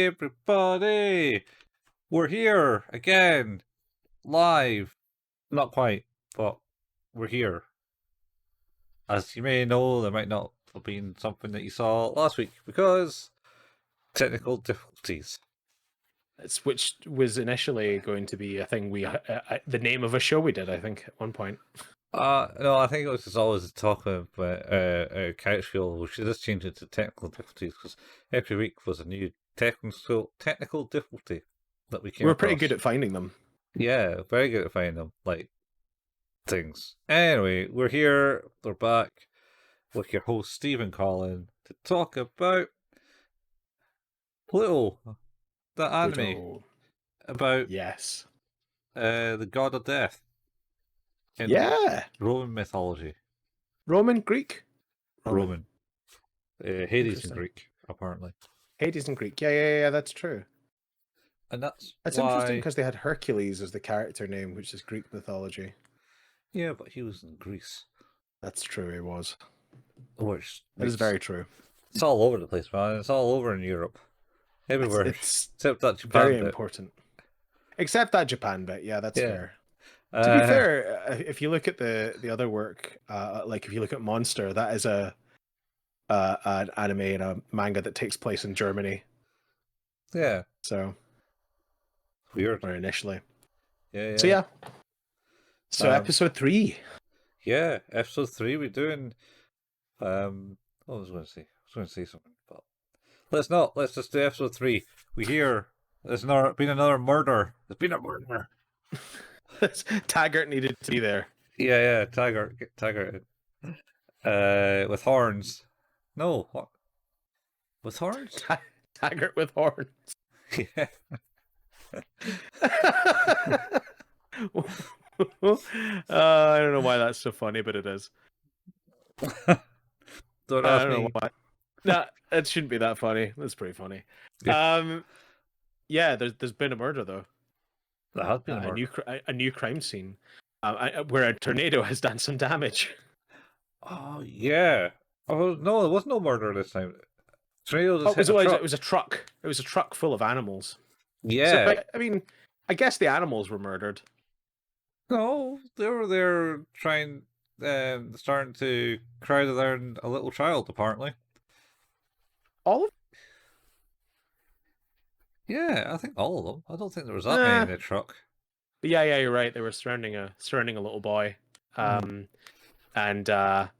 everybody! We're here again, live. Not quite, but we're here. As you may know, there might not have been something that you saw last week because technical difficulties. Which was initially going to be a thing the name of a show we did, I think, at one point. No, I think it was just always talking about couch fuel. We should just change it to technical difficulties because every week was a new technical difficulty that we came We're across. pretty good at finding them. Yeah, very good at finding them, like things. Anyway, we're here. We're back with your host Steve and Colin to talk about Pluto, the anime Pluto. about Yes. the god of death. In Roman mythology. Roman, Greek? Roman. Hades in Greek, apparently. Hades in Greek. Yeah, that's true. And that's interesting because they had Hercules as the character name, which is Greek mythology. Yeah, but he was in Greece. That's true, he was. Which that is very true. It's all over the place, man. It's all over in Europe. Everywhere. Except that Japan very bit. Important. Except that Japan bit, yeah, that's fair. To be fair, if you look at the other work, like if you look at Monster, that is an anime and a manga that takes place in Germany. Yeah. So weird. Or initially. Yeah. So episode 3. Yeah, episode 3. We're doing. What was I going to say? I was going to say something, but let's not. Let's just do episode 3. We hear there's been another murder. There's been a murder. Taggart needed to be there. Yeah, Taggart. With horns. No, what? With horns? Taggart with horns. Yeah. I don't know why that's so funny, but it is. Don't I don't know why. Nah, it shouldn't be that funny. That's pretty funny. Yeah, there's been a murder though. There has been a murder. A new crime scene, where a tornado has done some damage. Oh yeah. Oh no, there was no murder this time. It was a truck. It was a truck full of animals. Yeah. So, I mean, I guess the animals were murdered. No, they were there starting to crowd around a little child, apparently. All of them? Yeah, I think all of them. I don't think there was that many in the truck. But yeah, you're right. They were surrounding a little boy. And the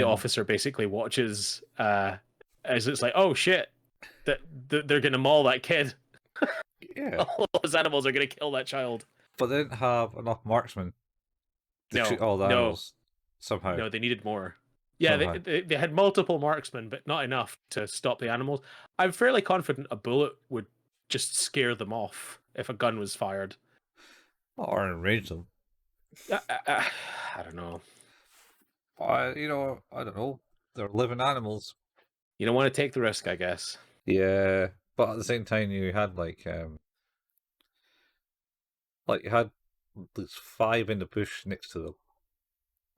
officer basically watches as it's like, oh shit, that they're gonna maul that kid. Yeah, all those animals are gonna kill that child. But they didn't have enough marksmen to shoot all the animals. Somehow, no, they needed more. Yeah, they had multiple marksmen, but not enough to stop the animals. I'm fairly confident a bullet would just scare them off if a gun was fired. Or enrage them. I don't know. I don't know. They're living animals. You don't want to take the risk, I guess. Yeah, but at the same time, you had you had these 5 in the bush next to them,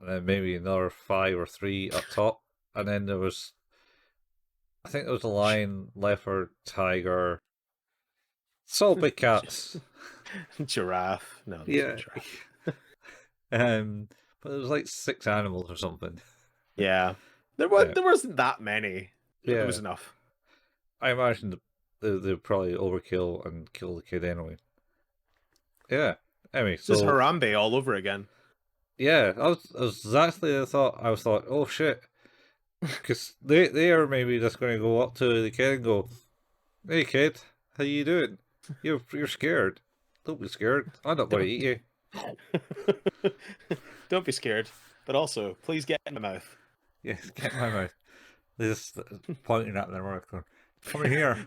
and then maybe another 5 or 3 up top, and then there was, I think there was a lion, leopard, tiger. It's all big cats. Giraffe. No, yeah. But there was 6 animals or something. Yeah, there wasn't that many. Yeah, there was enough. I imagine they'd probably overkill and kill the kid anyway. Yeah. Anyway, so this is Harambe all over again. Yeah, I was exactly. I thought, oh shit, because they are maybe just going to go up to the kid and go, "Hey kid, how you doing? You're scared. Don't be scared. I'm not going to eat you. Don't be scared, but also please get in my mouth." Yes, get in my mouth. They're just pointing at their mouth, going, "Come in here."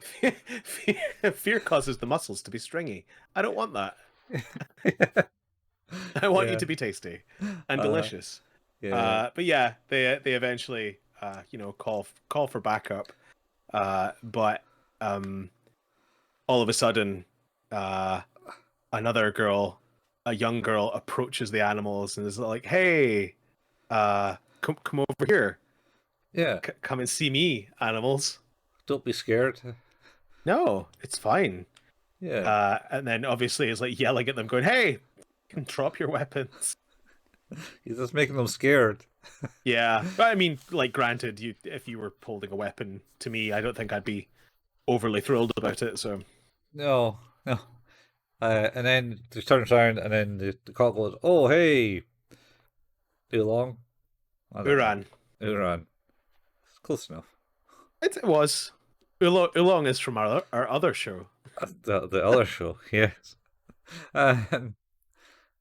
Fear causes the muscles to be stringy. I don't want that. I want you to be tasty and delicious. But yeah, they eventually call for backup. But all of a sudden, another girl, a young girl, approaches the animals and is like, "Hey, come over here. Yeah, come and see me, animals. Don't be scared." No, it's fine. Yeah. And then obviously is like yelling at them, going, "Hey, drop your weapons." He's just making them scared. Yeah, but I mean, like, granted, if you were holding a weapon to me, I don't think I'd be overly thrilled about it. So No, no. And then he turns around, and then the cop goes, "Oh, hey, too long." I don't know. Uran, Uran. Close enough. it was Oolong is from our other show. The other show, yes. Um,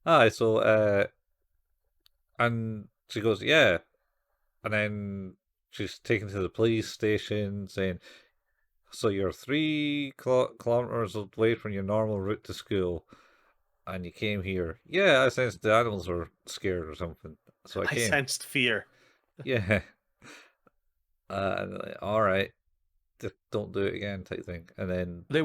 aye, so and she goes, "Yeah," and then she's taken to the police station, saying, "So you're 3 kilometers away from your normal route to school, and you came here." "Yeah, I sensed the animals were scared or something, so I I came." sensed fear. "Yeah." And like, all right, just don't do it again, type thing. And then They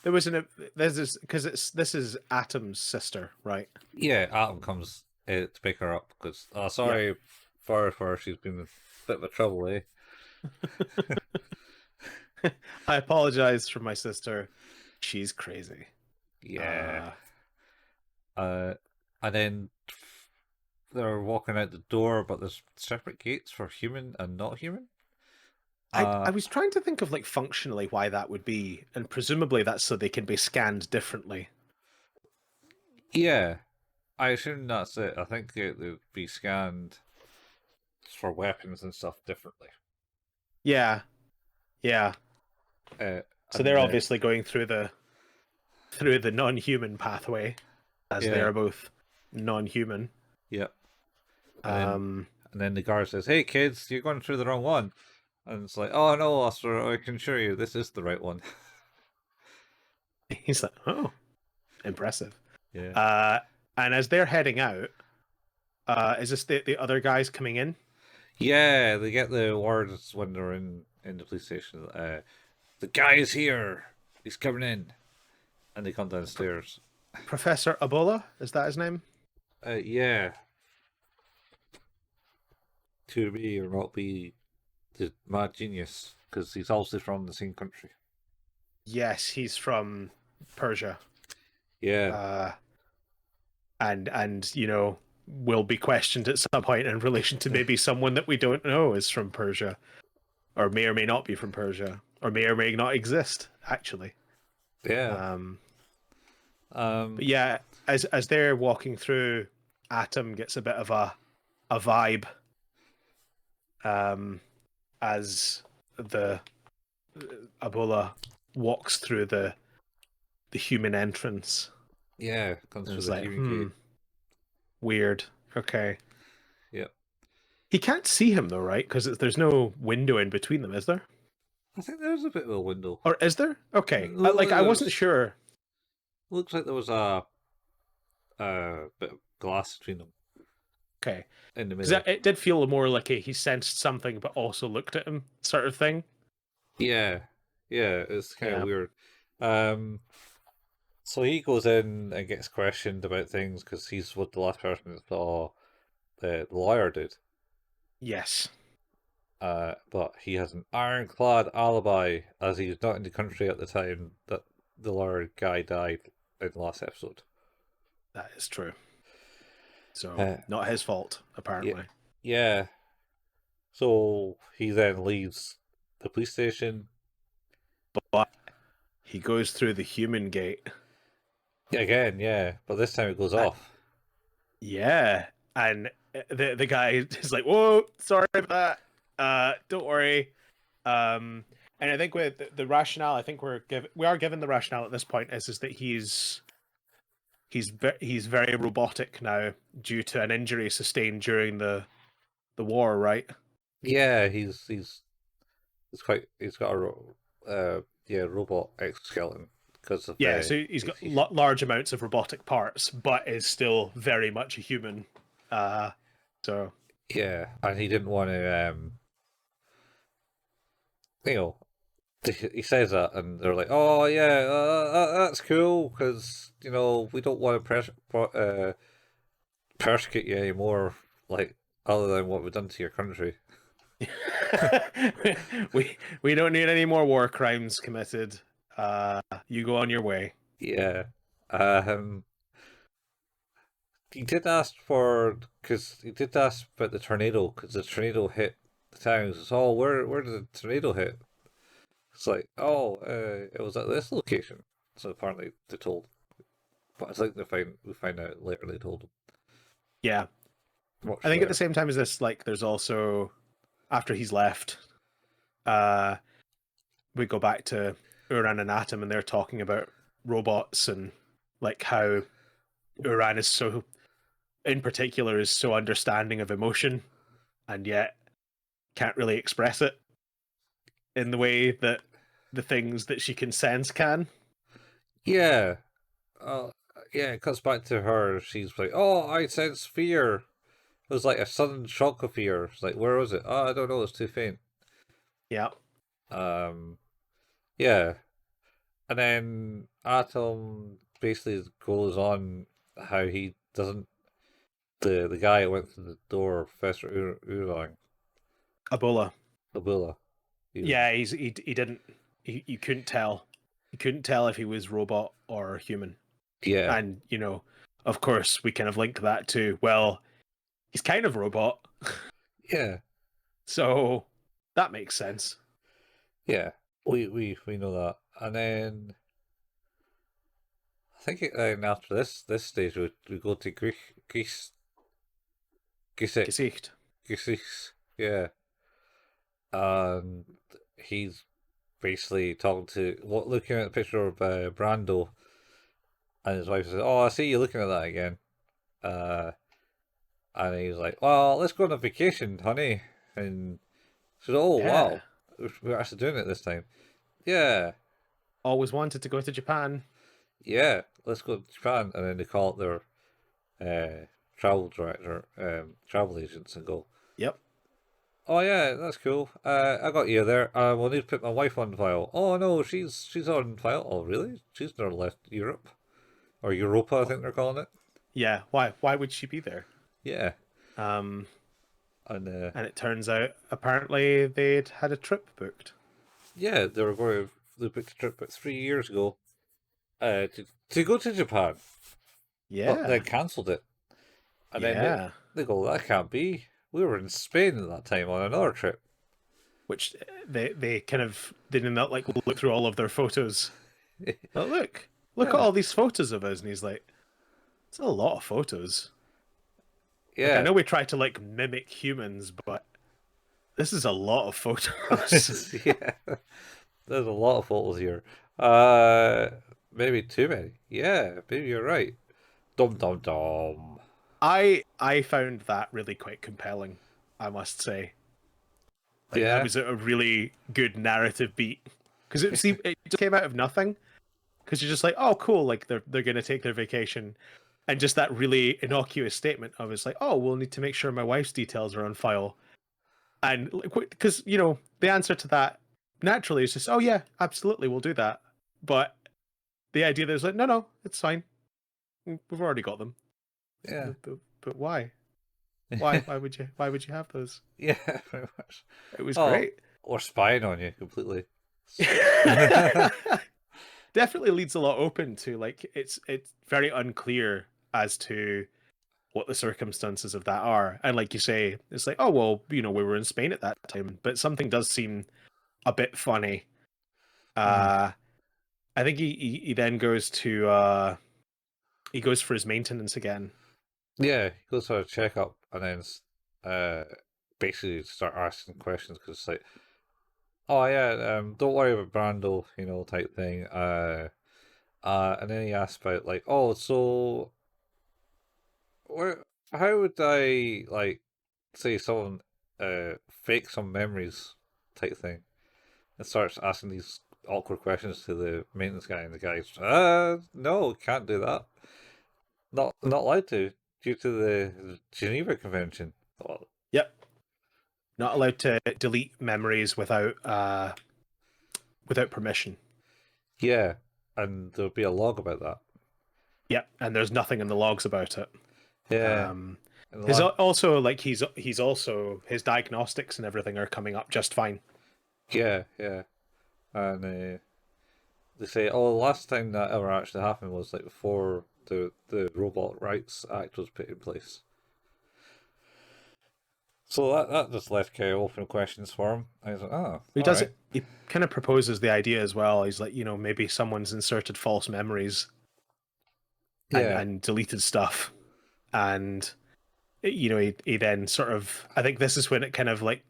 there was an there's this because this is Atom's sister, right? yeah, Atom comes to pick her up because Yep. sorry for her, she's been a bit of a trouble, eh? I apologize for my sister. She's crazy. Yeah. Uh, and then they're walking out the door, but there's separate gates for human and not human. I was trying to think of like functionally why that would be, and presumably that's so they can be scanned differently. Yeah, I assume that's it. I think they'd be scanned for weapons and stuff differently. Yeah, yeah. Uh, So they're and obviously going through the non-human pathway, as they yeah, are both non-human. yeah. And then Um, the guard says, "Hey kids, you're going through the wrong one." And it's like, "Oh no, Oscar, I can assure you this is the right one." he's like, "Oh, impressive." Yeah. Uh, and as they're heading out, is this the other guys coming in? Yeah, they get the words when they're in the police station. The guy is here. He's coming in, and they come downstairs. Professor Ebola, is that his name? Yeah, to be or not be the mad genius because he's also from the same country. Yes, he's from Persia. Yeah, Uh, and will be questioned at some point in relation to maybe someone that we don't know is from Persia, or may not be from Persia, or may not exist actually. yeah. Um, Um, but yeah, as they're walking through, Atom gets a bit of a vibe, um, as the Ebola walks through the human entrance. yeah, comes And through it's the like, hearing gate. weird. Okay. Yep. He can't see him though, right? Because there's no window in between them, is there? I think there's a bit of a window. Or is there? Okay. Like I wasn't There's, sure. looks like there was a bit of glass between them Okay. in the Because middle. it did feel more like he sensed something, but also looked at him, sort of thing. Yeah, yeah, it's kind of Yeah. weird. Um, so he goes in and gets questioned about things because he's what the last person that saw the lawyer did. Yes. But he has an ironclad alibi as he's not in the country at the time that the lawyer guy died in the last episode. That is true. So Uh, not his fault, yeah, apparently. yeah. So he then leaves the police station But he goes through the human gate. again, yeah, but this time it goes Uh, off. yeah. And the guy is like, "Whoa, sorry about that. Don't worry." And I think with the rationale, I think we are given the rationale at this point is that he's very robotic now due to an injury sustained during the war, right? Yeah, he's got a yeah, robot exoskeleton because of Yeah, so he's got large amounts of robotic parts, but is still very much a human. Uh, so yeah, and he didn't want to you know he says that and they're like, "Oh yeah, that's cool because we don't want to persecute you anymore, like other than what we've done to your country." we don't need any more war crimes committed. You go on your way. Yeah. Um, he did ask for, because he did ask about the tornado, because the tornado hit the town. He says, "Oh, where did the tornado hit?" It's like, "Oh, it was at this location." So apparently they told, but I think we find out later they told him. Yeah. Much I think at the later. same time as this, like, there's also, after he's left, uh, we go back to Uran and Atom, and they're talking about robots and like how Uran is so, in particular, is so understanding of emotion, and yet can't really express it in the way that the things that she can sense can. Yeah. Uh, yeah, it cuts back to her. She's like, "Oh, I sense fear." It was like a sudden shock of fear. It's like, where was it? Oh, I don't know. It's too faint. Yeah. Um, yeah. And then Atom basically goes on how he doesn't. The guy that went through the door, Professor Urang, Ebola. Abula. Yeah, he didn't, you couldn't tell. You couldn't tell if he was robot or human. Yeah. And, you know, of course we kind of link that to, well, he's kind of robot. Yeah. So that makes sense. Yeah. We know that. And then I think after this stage we go to Greece. Gesicht. Greece. Yeah. And he's basically talking to, looking at the picture of Brando, and his wife says, "Oh, I see you looking at that again." Uh, and he's like, "Well, let's go on a vacation, honey." And she said, "Oh, Yeah. wow, we're actually doing it this time." Yeah, Always wanted to go to Japan. yeah, let's go to Japan. And then they call up their travel director, travel agents, and go, Yep. "Oh yeah, that's cool. I got you there. We'll need to put my wife on file." "Oh no, she's on file." "Oh really? She's never left Europe or Europa, I think they're calling it." Yeah. Why would she be there? Yeah, Um, and and it turns out apparently they'd had a trip booked. yeah, they booked a trip about 3 years ago, to go to Japan, but they Yeah. cancelled it. And then Yeah. they go, "That can't be. We were in Spain at that time on another trip." Which they kind of did not like look through all of their photos. Oh, look at Yeah, all these photos of us, and he's like, it's a lot of photos. Like, I yeah. know we try to like mimic humans, but this is a lot of photos. Yeah. There's a lot of photos here. Maybe too many. Yeah, maybe you're right. Dum dum dum. I found that really quite compelling, I must say. Like, that Yeah, was a really good narrative beat, because it just came out of nothing. Because you're just like, oh, cool, like they're gonna take their vacation, and just that really innocuous statement of, it's like, oh, we'll need to make sure my wife's details are on file, and because you know the answer to that naturally is just, oh yeah, absolutely, we'll do that. But the idea that it's like, no, it's fine, we've already got them. yeah, But why? Why would you have those? yeah. Very much. It was Oh, great. or spying on you completely. Definitely leaves a lot open to, like, it's very unclear as to what the circumstances of that are. And like you say, it's like, oh well, you know, we were in Spain at that time, but something does seem a bit funny. Hmm. Uh I think he then goes to he goes for his maintenance again. Yeah, he goes for a checkup and then uh, basically start asking questions because it's like, "Oh yeah, don't worry about Brando," type thing. And then he asks about like, "Oh, so where? How would I like say someone fake some memories type thing?" And starts asking these awkward questions to the maintenance guy, and the guy's, no, can't do that. Not allowed to due to the Geneva Convention." Oh, Yep. Not allowed to delete memories without permission. yeah, and there'll be a log about that. Yep, and there's nothing in the logs about it. Yeah, Um, and the his last, also, like, he's also, his diagnostics and everything are coming up just fine. yeah, yeah, and they say, oh, the last time that ever actually happened was like before the Robot Rights Act was put in place. So that just left kind of open questions for him. I was like, oh, He all does right. it. He kind of proposes the idea as well. He's like, maybe someone's inserted false memories Yeah. and deleted stuff, and he then sort of. I think this is when it kind of like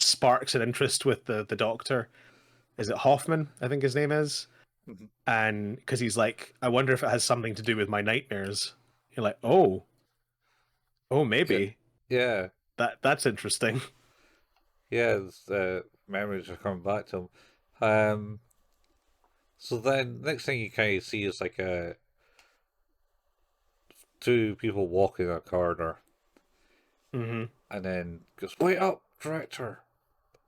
sparks an interest with the doctor. Is it Hoffman? I think his name is. Mhm. And because he's like, I wonder if it has something to do with my nightmares. You're like, oh, Yeah. maybe Yeah. that's interesting. Yeah. Memories are coming back to him. Um, so then next thing you kind of see is like two people walking in a corridor, Hmm. and then goes, "Wait up, director!"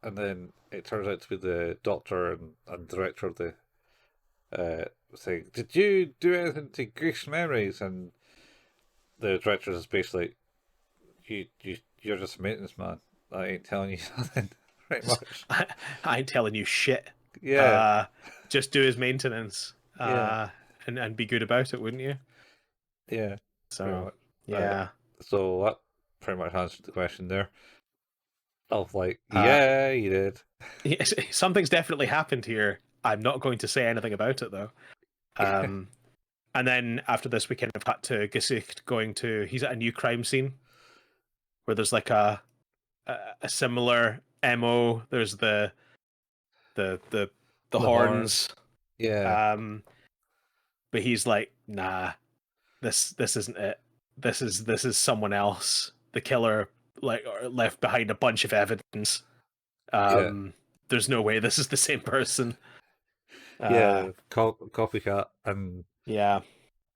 And then it turns out to be the doctor and director of the saying, "Did you do anything to Greek's memories?" And the director is basically, you're just a maintenance man. I ain't telling you nothing, pretty Just, much." I ain't telling you shit. Yeah, Uh, just do his maintenance. yeah, And be good about it, wouldn't you? yeah, pretty So much. Uh, yeah. so that pretty much answered the question there. Of like, Uh, yeah, you did. something's definitely happened here. I'm not going to say anything about it though. Um, and then after this, we kind of cut to Gesicht going to. He's at a new crime scene where there's like a similar mo. There's the the the The horn. horns. Yeah, Um, but he's like, nah, this isn't it. This is someone else. The killer like left behind a bunch of evidence. yeah, Um, there's no way this is the same person. Uh, yeah. Copycat, yeah,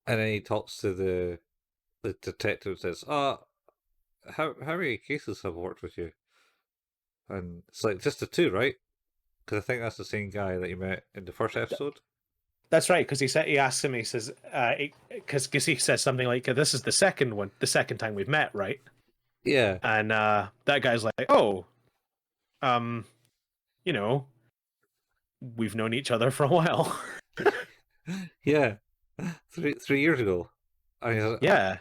and then he talks to the detective. And says, how many cases have worked with you?" And it's like just the two, right? Because I think that's the same guy that you met in the first episode. that's right. Because he asks him. He says, because he says something like, "This is the second one, the second time we've met, right?" Yeah, And that guy's like, "Oh, um, you know, we've known each other for a while." yeah. 3 years ago. I mean, Yeah,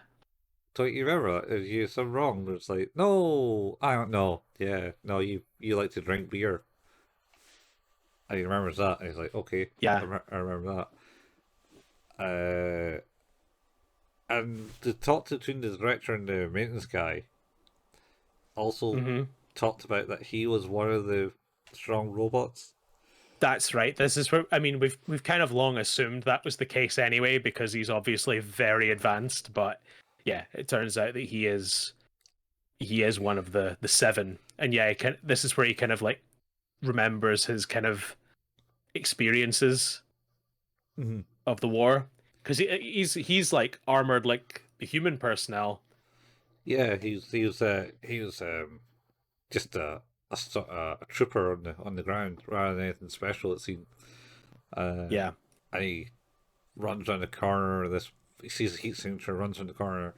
don't you remember that? Is you something wrong? It's like, no, I don't know. Yeah, no, you like to drink beer. And he remembers that. And he's like, okay, yeah. I remember that. And the talk between the director and the maintenance guy also Hmm. talked about that he was one of the strong robots. That's right. This is where I mean we've kind of long assumed that was the case anyway because he's obviously very advanced, but yeah, it turns out that he is one of the seven. And yeah, this is where he kind of like remembers his kind of experiences Mm-hmm. of the war because he's like armored like the human personnel. Yeah, he was just a trooper on the ground rather than anything special. It seemed. Yeah, And he runs around the corner. He sees a heat signature, runs around the corner,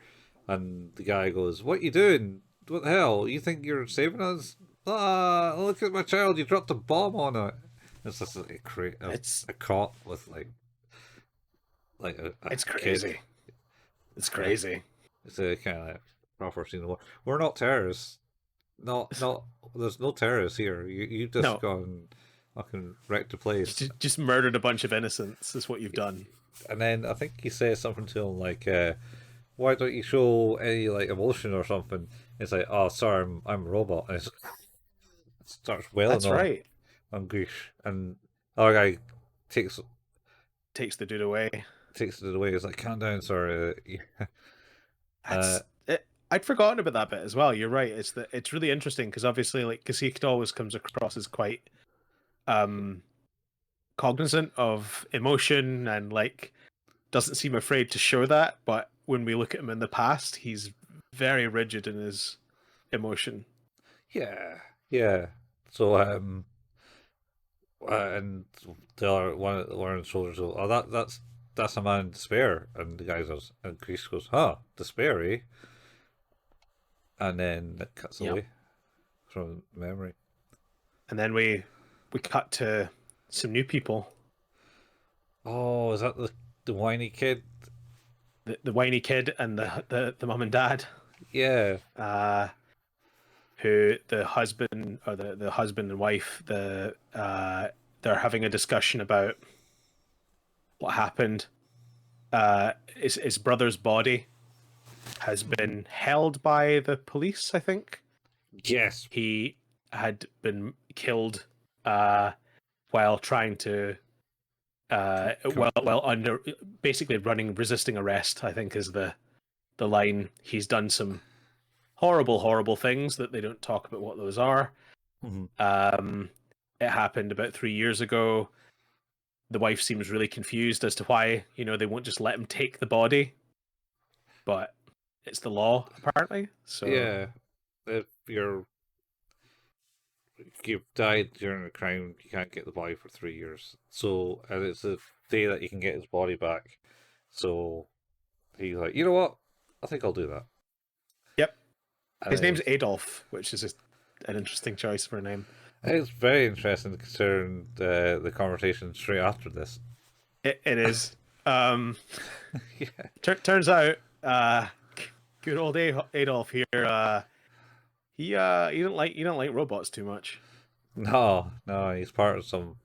and the guy goes, "What you doing? What the hell? You think you're saving us? Ah, look at my child! You dropped a bomb on it." It's just it's a cop with like a it's kid. crazy. It's Uh, crazy. it's a kind of like proper scene of war. We're not terrorists. No, there's no terrorists here. You just No, gone fucking wrecked the place. just murdered a bunch of innocents is what you've done. And then I think he says something to him like, "Why don't you show any like emotion or something?" It's like, "Oh, sorry, I'm a robot." And it starts wailing That's right. on Grish, and the other guy takes Takes the dude away. takes it away. He's like, "Calm down, sir." Uh, That's it. I'd forgotten about that bit as well. You're right. It's really interesting because obviously, like, Kasich always comes across as quite um cognizant of emotion and like doesn't seem afraid to show that. But when we look at him in the past, he's very rigid in his emotion. yeah, yeah. So and the other one of the soldiers goes, "Oh, that's a man in despair," and the guy goes, and Grish goes, "Huh, despair, eh?" And then it cuts Yep. away from memory. And then we cut to some new people. Oh, is that the whiny kid? The whiny kid and the mum and dad. Yeah. Uh, who the husband or the husband and wife they're having a discussion about what happened. His brother's body has been held by the police, I think. Yes. He had been killed while trying to well under basically running resisting arrest, I think is the line. He's done some horrible things that they don't talk about what those are. Mm-hmm. It happened about 3 years ago. The wife seems really confused as to why, they won't just let him take the body, but it's the law apparently. So Yeah. If you've died during a crime, you can't get the body for 3 years. So, and it's the day that you can get his body back. So he's like, you know what? I think I'll do that. yep, And his name's Adolf, which is an interesting choice for a name. it's very interesting considering the conversation straight after this. It is. Yeah. Turns out, good old Adolf here. He don't like robots too much. No, no, he's part of some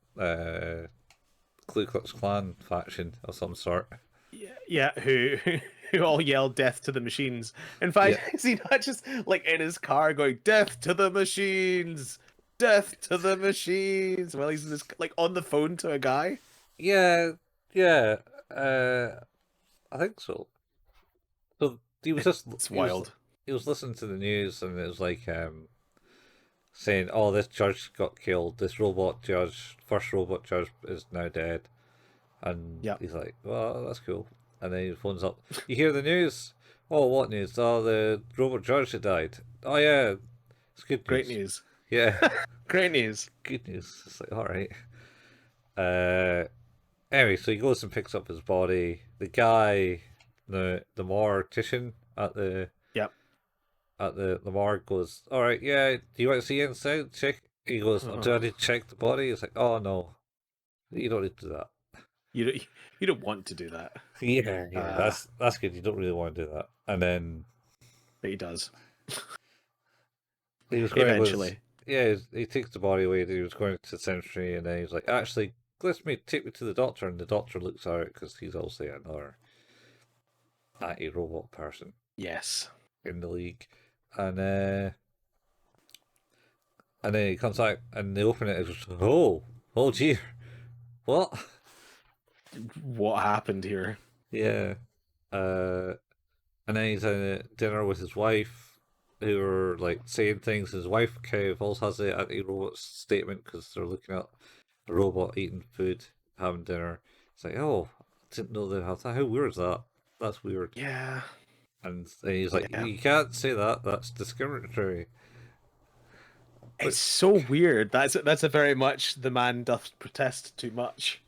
Ku Klux Klan faction of some sort. Yeah. Who all yell "Death to the machines." In fact, Yeah, is he not just like in his car going "Death to the machines"? Death to the machines. Well, he's just like on the phone to a guy. yeah, yeah. I think so. So he was just It's wild. he was listening to the news and it was like saying, "Oh, this judge got killed. This robot judge, first robot judge, is now dead." And Yeah. he's like, "Well, that's cool." And then he phones up. You hear the news? Oh, what news? Oh, the robot judge had died. Oh yeah, it's good Great news. news. Yeah, Great news. good news. It's like, all right. Uh, anyway, so he goes and picks up his body. The guy, the mortician Yep. at the morgue goes, all right, yeah. Do you want to see inside? Check. He goes, oh, do I Uh-huh. need to check the body? It's like, oh no, you don't need to do that. You don't want to do that. Yeah, yeah, Uh, that's good. You don't really want to do that. And then but he does he was going to go. eventually. Yeah, he takes the body away. He was going to the cemetery, and then he's like, actually, take me to the doctor. And the doctor looks at it because he's also another anti-robot person Yes. in the league, and then he comes out and they open it. It's just, oh, gee, what? What happened here? Yeah, uh, and then he's at a dinner with his wife, who are like saying things. His wife kind of also has the anti-robot statement because they're looking at a robot eating food, having dinner. It's like, oh, I didn't know they have that. How weird is that? That's weird. Yeah. And he's like, Yeah. you can't say that. That's discriminatory. But It's so weird. That's a very much the man doth protest too much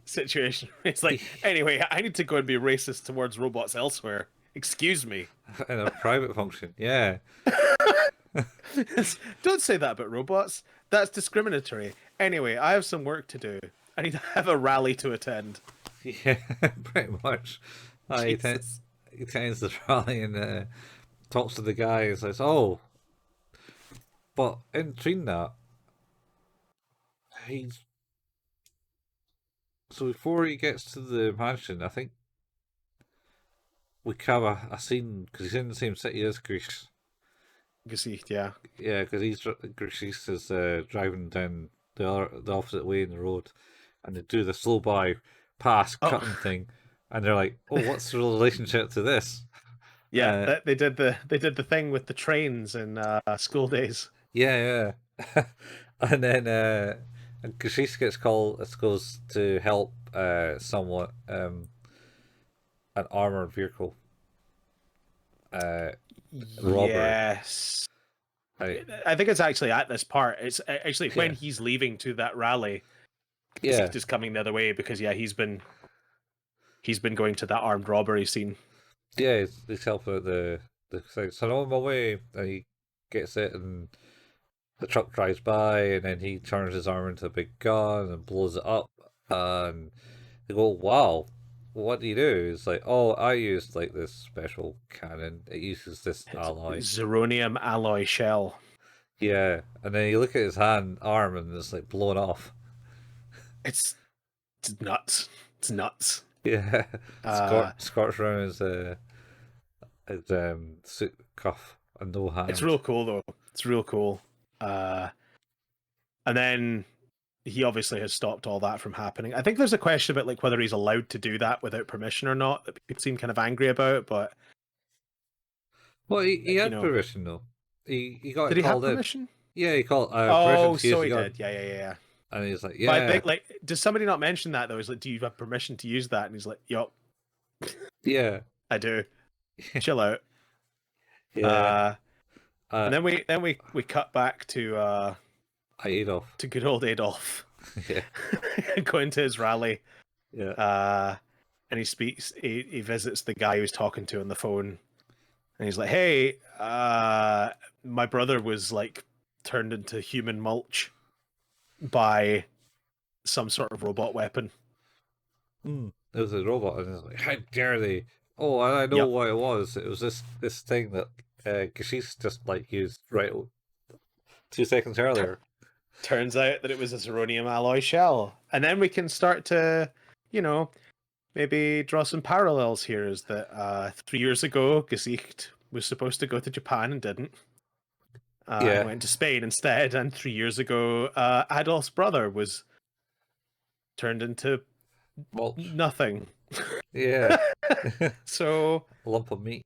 situation. It's like, anyway, I need to go and be racist towards robots elsewhere. Excuse me. in a private function, yeah, Don't say that about robots. That's discriminatory. Anyway, I have some work to do. I need to have a rally to attend. yeah, pretty much. Jesus. He tends to rally and talks to the guy and says, "Oh, but in between that, he's so before he gets to the mansion, I think we have a scene because he's in the same city as Greece. Gesicht, yeah. Yeah, because Greece is driving down the opposite way in the road, and they do the slow by pass Oh, cutting thing, and they're like, "Oh, what's the relationship to this?" yeah. Uh, They did the thing with the trains in school days. yeah, yeah. And then and Greece gets called. It goes to help somewhat an armored vehicle uh robbery. Yes. Right. I think it's actually at this part. It's actually when Yeah, he's leaving to that rally. yeah, Gesicht is coming the other way because yeah, he's been going to that armed robbery scene. yeah. He's helping out the thing. So I'm on my way, and he gets it, and the truck drives by, and then he turns his arm into a big gun and blows it up, and they go, wow, what do you do? It's like, oh, I used like this special cannon. It uses this It's alloy. zirconium alloy shell. Yeah, and then you look at his arm, and it's like blown off. It's nuts. It's nuts. Yeah, Uh, scorched around his suit cuff and no it's hand. real cool though. It's real cool. And then he obviously has stopped all that from happening. I think there's a question about like whether he's allowed to do that without permission or not that people seem kind of angry about. But Well, he you had know, permission though. He got did it he have called in. permission? Yeah, he called permission Oh, to use so the he gun, did. Yeah. and he's like, But I yeah, think like, does somebody not mention that though? He's like, do you have permission to use that? And he's like, yup, yeah, I do. Chill out. yeah. And then we cut back to Adolf. to good old Adolf. Yeah, Going to his rally. yeah, And he visits the guy he was talking to on the phone. And he's like, hey, my brother was like turned into human mulch by some sort of robot weapon. It was a robot, and it's like, how dare they? Oh, and I know Yep. what it was. It was this thing that Kashyyyk just like used right 2 seconds earlier. Turns out that it was a zirconium alloy shell. And then we can start to, you know, maybe draw some parallels here. Is that 3 years ago, Gesicht was supposed to go to Japan and didn't. Yeah. And went to Spain instead. And 3 years ago, Adolf's brother was turned into Mulch. nothing. Yeah. So A lump of meat.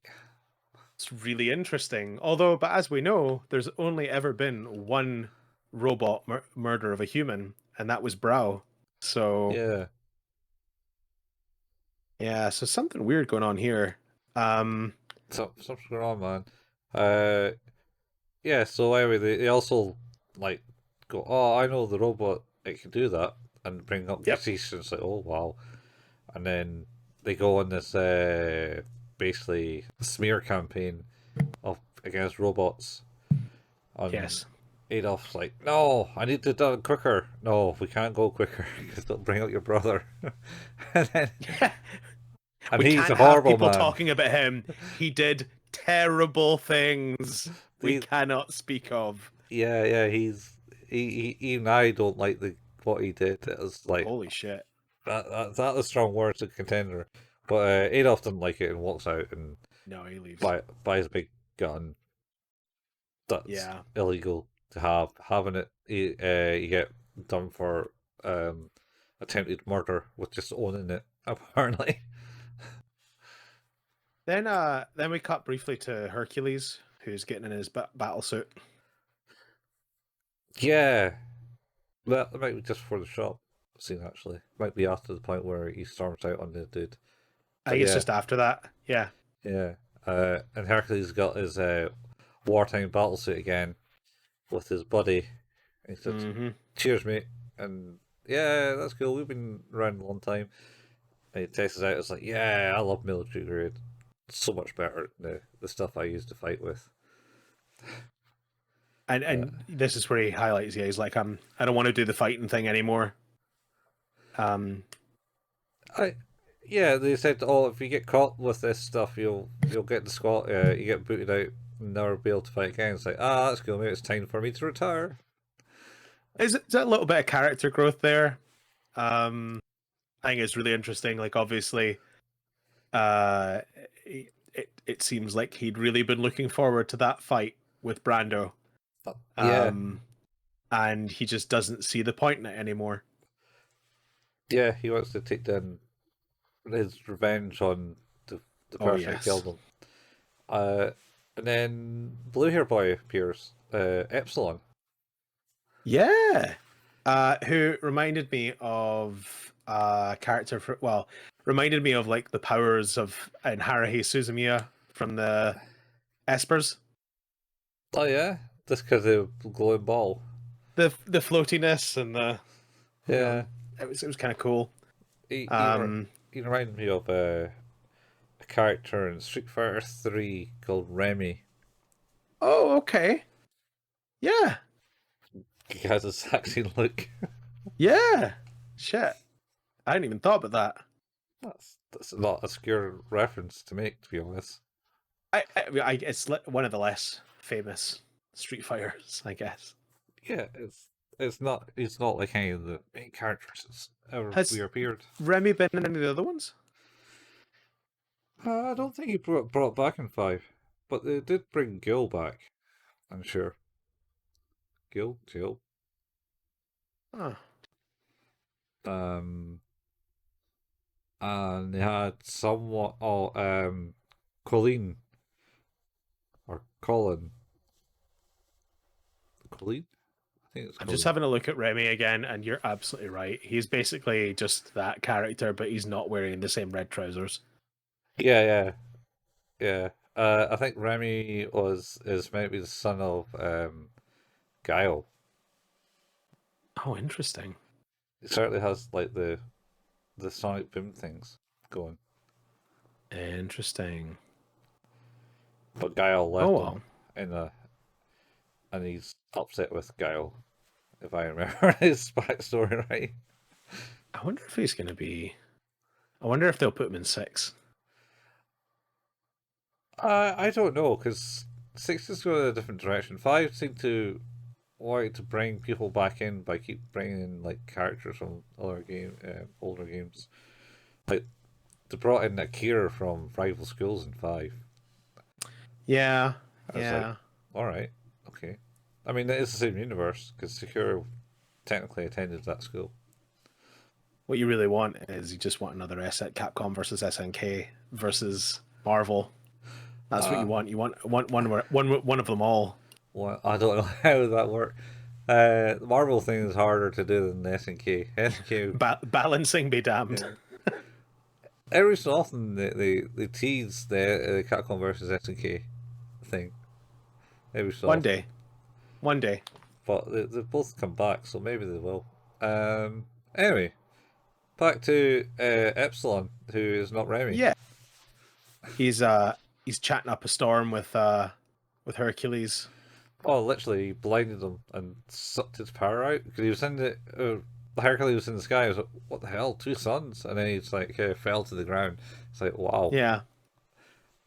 it's really interesting. Although, but as we know, there's only ever been one robot murder of a human, and that was Brow. So yeah, so something weird going on here. Something's going on, man. Yeah. So anyway, they also like go, oh, I know the robot. It can do that, and bring up Yep. Kashyyyk, and it's like, oh wow, and then they go on this basically smear campaign against robots. Yes. Adolf's like, no, I need to do it quicker. No, we can't go quicker because they'll bring out your brother. and then, and we he's can't a horrible have people man. talking about him. He did terrible things we He's- cannot speak of. Yeah. Even I don't like what he did. It was like Holy shit. that's a strong word to contender. But Adolf didn't like it and walks out and No, he leaves. buys a big gun. That's illegal to have. Having it, you get done for attempted murder with just owning it. Apparently. Then we cut briefly to Hercules, who's getting in his battle suit. Yeah, that might be just for the shop scene. Actually, might be after the point where he storms out on the dude. I think it's just after that. Yeah. Yeah. And Hercules got his wartime battle suit again with his buddy. He said, "Cheers, mate." And yeah, that's cool. We've been around a long time. And he tests us out. It's like, yeah, I love military grade. It's so much better than the stuff I used to fight with. And this is where he highlights, he's like, I don't want to do the fighting thing anymore. Yeah, they said, oh, if you get caught with this stuff, you'll get the squad. You get booted out and never be able to fight again. It's like, that's cool, mate. It's time for me to retire. Is that a little bit of character growth there? I think it's really interesting. Like, obviously, it seems like he'd really been looking forward to that fight with Brando. And he just doesn't see the point in it anymore. Yeah, he wants to take down his revenge on the person who killed him. And then Blue Hair Boy appears, Epsilon. Yeah. Who reminded me of a character reminded me of like the powers of in Haruhi Suzumiya from the Espers. Oh yeah? Just because of the glowing ball. The floatiness and the it was kind of cool. He reminded me of a character in Street Fighter 3 called Remy. Oh, okay. Yeah. He has a sexy look. Yeah. Shit. I hadn't even thought about that. That's not a obscure reference to make, to be honest. It's one of the less famous Street Fighters, I guess. Yeah, it's not like any of the main characters that's ever Has reappeared. Remy been in any of the other ones? I don't think he brought back in 5, but they did bring Gil back. I'm sure. Gil. Oh. Um, and they had somewhat. Colleen or Colin. Colleen. I think it's I'm Colleen. just having a look at Remy again, and you're absolutely right. He's basically just that character, but he's not wearing the same red trousers. Yeah. I think Remy is maybe the son of Guile. Oh, interesting. He certainly has like the sonic boom things going. Interesting. But Guile Oh left him well. and he's upset with Guile, if I remember his backstory right. I wonder if he's going to be. I wonder if they'll put him in 6. I don't know, because 6 is going in a different direction. 5 seemed to want to bring people back in by keep bringing in like characters from older games. Like they brought in Akira from Rival Schools in 5. Yeah. I was like, all right, okay. I mean, it is the same universe because Akira technically attended that school. What you really want is you just want another Capcom versus SNK versus Marvel. That's what you want. You want one of them all. Well, I don't know how that works. The Marvel thing is harder to do than the SNK. SNK Balancing be damned. Yeah. Every so often they tease the Capcom versus SNK thing. Every so One often. day. One day. But they both come back, so maybe they will. Anyway, back to Epsilon, who is not Remy. Yeah. He's chatting up a storm with Hercules. Oh, literally, he blinded him and sucked his power out because he was in the Hercules was in the sky. I was like, "What the hell? 2 suns?" And then he's like, fell to the ground. It's like, wow. Yeah.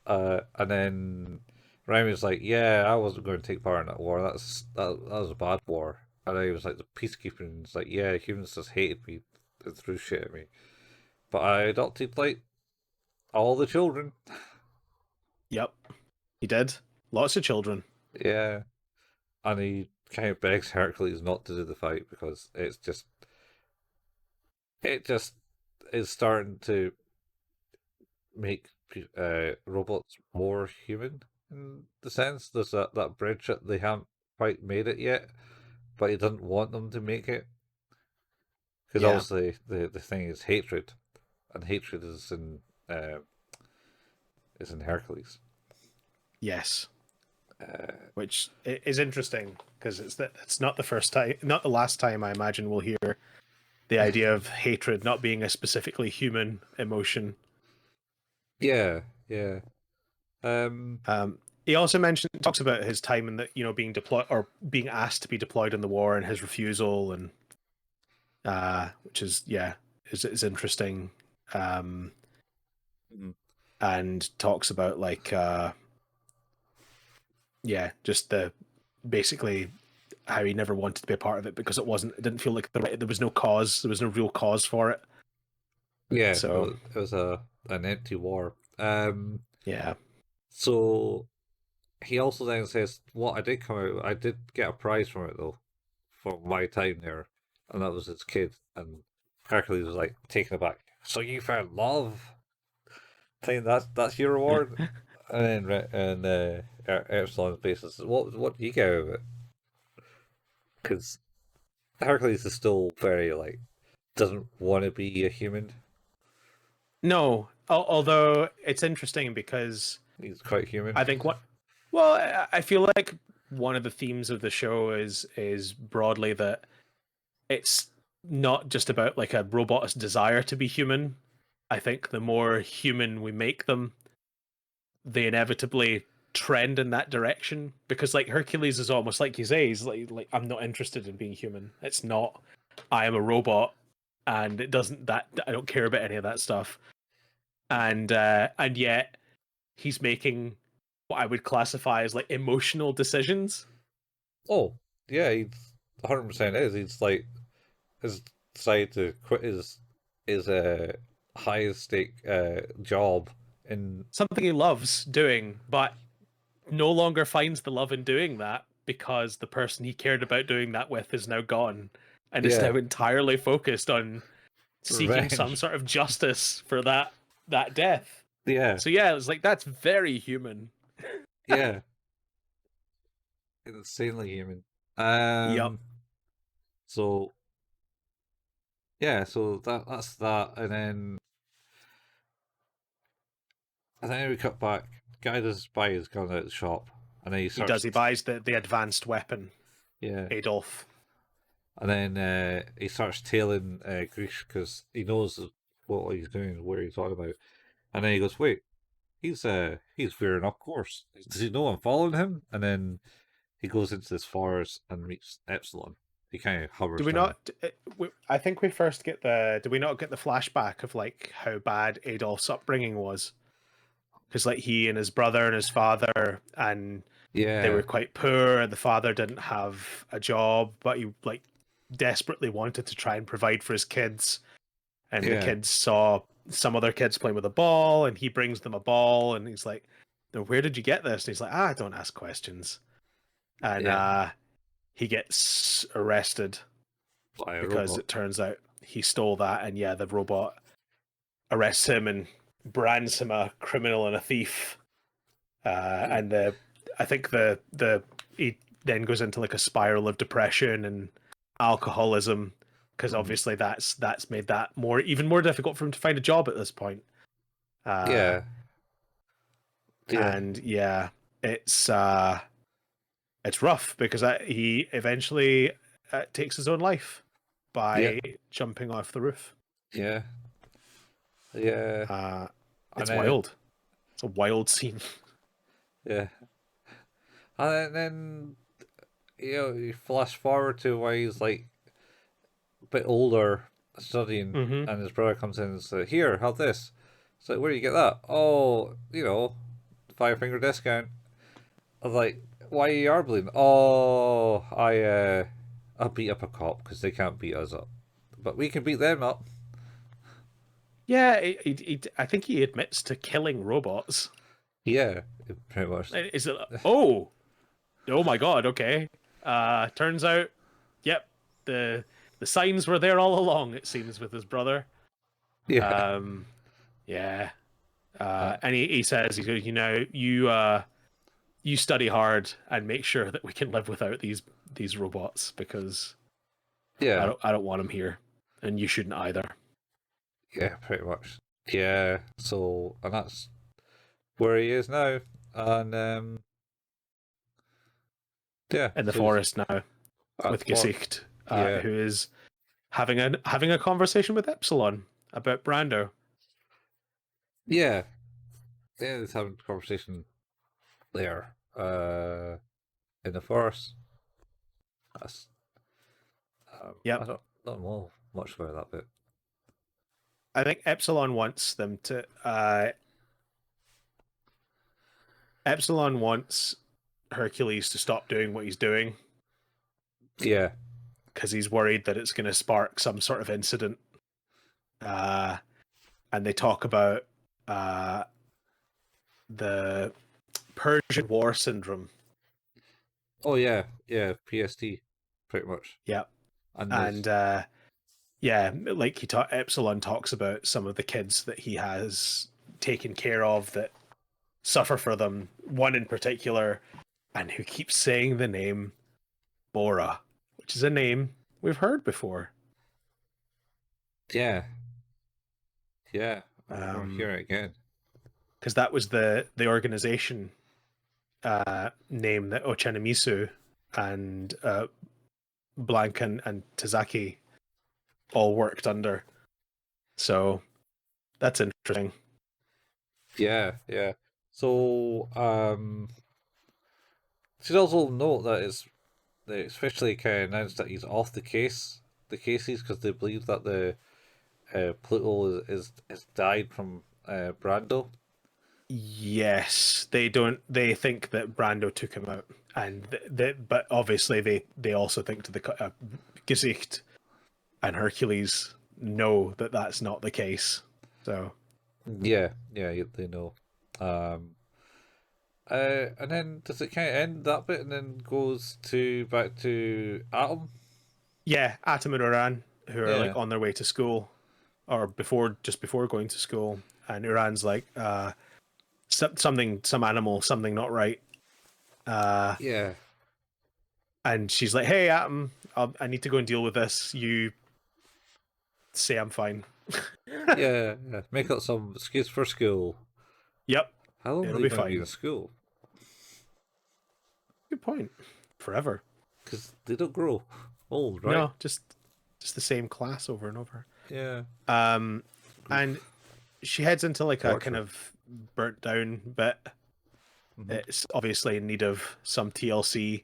And then Remy was like, "Yeah, I wasn't going to take part in that war. That was a bad war." And then he was like, "The peacekeeping." It's like, "Yeah, humans just hated me and threw shit at me, but I adopted like all the children." Yep. He did. Lots of children. Yeah. And he kind of begs Hercules not to do the fight because it just is starting to make robots more human in the sense there's that bridge that they haven't quite made it yet, but he doesn't want them to make it because obviously the thing is hatred, and hatred is in Hercules. Yes. Which is interesting because it's not the last time I imagine we'll hear the idea of hatred not being a specifically human emotion. Yeah. He also talks about his time in the being deployed or being asked to be deployed in the war and his refusal, and which is interesting. And talks about like just basically how he never wanted to be a part of it because it didn't feel like there was no real cause for it. Yeah, so it was an empty war. Yeah. So he also then says, "What I did come out, I did get a prize from it though, for my time there, and that was his kid." And Hercules was like taken aback. "So you found love? Think that's your reward?" And then Epsilon's basically says, "What do you get out of it?" Because Hercules is still very like doesn't want to be a human. No, although it's interesting because He's quite human. I think I feel like one of the themes of the show is broadly that it's not just about like a robot's desire to be human. I think the more human we make them, they inevitably trend in that direction, because like Hercules is almost like you say, he's like I'm not interested in being human. It's not I am a robot and it doesn't. That I don't care about any of that stuff. And yet he's making what I would classify as like emotional decisions. Oh, yeah, he's 100% is. He's like has decided to quit his highest stake job in Something he loves doing, but no longer finds the love in doing that because the person he cared about doing that with is now gone and is yeah now entirely focused on seeking some revenge. sort of justice for that death. Yeah, So yeah, it was like that's very human. yeah, insanely human. Yep. So yeah, so that's that, and then we cut back. Guy does spy has gone out the shop, and then he He starts. does. He buys the advanced weapon, Yeah, Adolf. and then he starts tailing Greece because he knows what he's doing, where he's talking about, and then he goes, "Wait, he's veering off course. Does he know I'm following him?" And then he goes into this forest and meets Epsilon. He kind of Do hovers we down. not? I think we first get the. Do we not get the flashback of like how bad Adolf's upbringing was? Because like he and his brother and his father, and they Yeah, were quite poor, and the father didn't have a job, but he like desperately wanted to try and provide for his kids. And the yeah, kids saw some other kids playing with a ball, and he brings them a ball, and he's like, "No, where did you get this?" And he's like, "Ah, don't ask questions." And yeah. he gets arrested By a because robot. it turns out he stole that, and yeah, the robot arrests him and brands him a criminal and a thief. And I think the he then goes into like a spiral of depression and alcoholism because Mhm. obviously that's made that even more difficult for him to find a job at this point. Uh, Yeah, yeah, and yeah, it's uh, it's rough because he eventually takes his own life yeah, by jumping off the roof. yeah, yeah. Uh, And it's then wild. It's a wild scene. yeah, and then you flash forward to where he's like a bit older, studying, Hmm. and his brother comes in and says, "Here, have this." It's like, where do you get that? Oh, Five-finger discount. I was like, why are you arbling? Oh, I beat up a cop because they can't beat us up, but we can beat them up. Yeah, I think he admits to killing robots. Yeah, pretty much. Is it? Oh my god. Okay. Turns out, yep, the the signs were there all along. It seems with his brother. Yeah, Um, yeah. uh, And he says he goes, you study hard and make sure that we can live without these robots because yeah, I don't want them here, and you shouldn't either. yeah, pretty much. Yeah, so and that's where he is now, and yeah, In the so he's forest now at with the fort. Gesicht, Yeah, who is having a conversation with Epsilon about Brando. yeah, yeah. He's having a conversation there, in the forest. That's, I Yep. don't know much about that bit. I think Epsilon wants them to. Epsilon wants Hercules to stop doing what he's doing Yeah, because he's worried that it's going to spark some sort of incident. Uh, and they talk about uh, the Persian War syndrome. oh yeah, yeah, PST, pretty much. Yep. And there's And yeah, like Epsilon talks about some of the kids that he has taken care of that suffer for them. One in particular, and who keeps saying the name Bora, which is a name we've heard before. yeah, yeah. We're Um, here again. because that was the organization name that Ochanomizu and Blank and Tazaki all worked under. So that's interesting. Yeah, yeah. So should also note that they officially kind of announced that he's off the cases because they believe that Pluto is died from Brando. Yes, they don't. They think that Brando took him out, and but obviously they also think to the Gesicht and Hercules know that that's not the case. So Yeah, yeah, they know. Um, and then does it kind of end that bit and then goes to back to Atom? yeah, Atom and Uran, who are like Yeah, on their way to school, or just before going to school, and Uran's like, some animal, something not right. Uh, yeah, and she's like, "Hey, Atom, I need to go and deal with this. You say I'm fine." yeah, yeah. Make up some excuse for school. Yep, How long have it'll they be been fine. in school? Good point. Forever. Because they don't grow old, right? No, just the same class over and over. Yeah. Um, and Oof. she heads into like a kind Torture. of burnt down bit. Hmm. It's obviously in need of some TLC.